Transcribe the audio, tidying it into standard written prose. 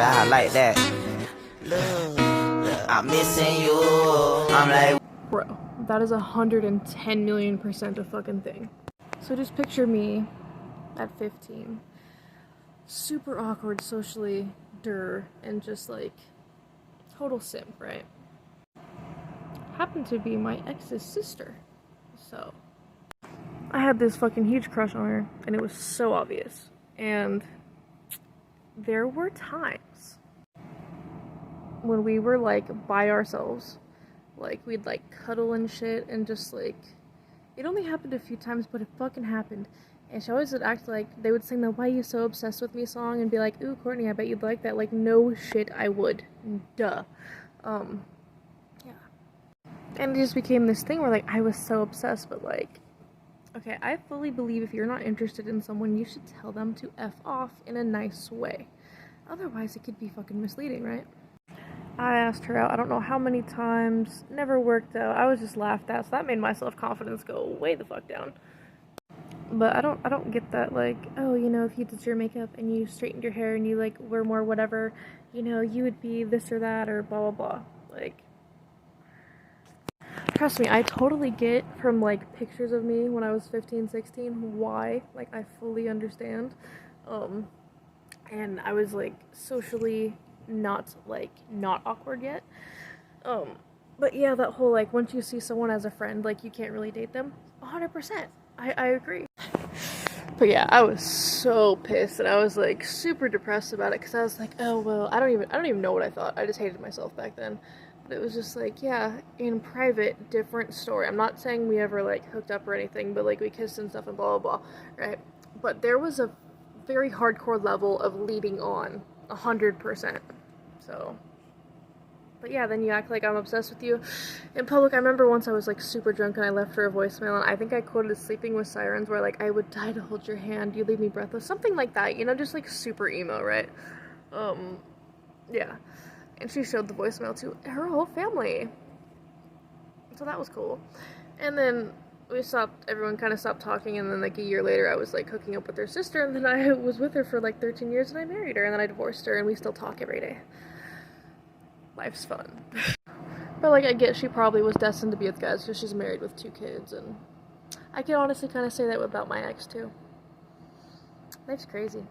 I like that. Look, I'm missing you. I'm like, bro, that is 110 million% a fucking thing. So just picture me at 15, super awkward socially, and just like total simp, right? Happened to be my ex's sister, so I had this fucking huge crush on her, and it was so obvious. And there were times when we were like by ourselves, like we'd like cuddle and shit, and just like it only happened a few times, but it fucking happened. And she always would act like they would sing the "Why You So Obsessed With Me" song and be like, "Ooh, Courtney, I bet you'd like that." Like, no shit, I would. Duh. Yeah. And it just became this thing where like I was so obsessed, but like, okay, I fully believe if you're not interested in someone, you should tell them to F off in a nice way. Otherwise, it could be fucking misleading, right? I asked her out, I don't know how many times, never worked out. I was just laughed at, so that made my self-confidence go way the fuck down. But I don't get that, like, oh, you know, if you did your makeup and you straightened your hair and you like were more whatever, you know, you would be this or that or blah blah blah. Like, trust me, I totally get from like pictures of me when I was 15, 16 why. Like, I fully understand. And I was like socially not awkward yet. But yeah, that whole like once you see someone as a friend, like you can't really date them. 100%. I agree. But yeah, I was so pissed and I was like super depressed about it because I was like, oh well, I don't even know what I thought. I just hated myself back then. But it was just like, yeah, in private, different story. I'm not saying we ever like hooked up or anything, but like we kissed and stuff and blah blah blah, right? But there was a very hardcore level of leading on, 100%. So, but yeah, then you act like I'm obsessed with you in public. I remember once I was like super drunk and I left her a voicemail, and I think I quoted "Sleeping with Sirens," where like I would die to hold your hand, you leave me breathless, something like that, you know, just like super emo, right? Yeah. And she showed the voicemail to her whole family, so that was cool. And then everyone kind of stopped talking, and then like a year later I was like hooking up with her sister, and then I was with her for like 13 years and I married her, and then I divorced her, and we still talk every day. Life's fun. But like I get she probably was destined to be with guys because she's married with 2 kids, and I can honestly kind of say that about my ex too. Life's crazy.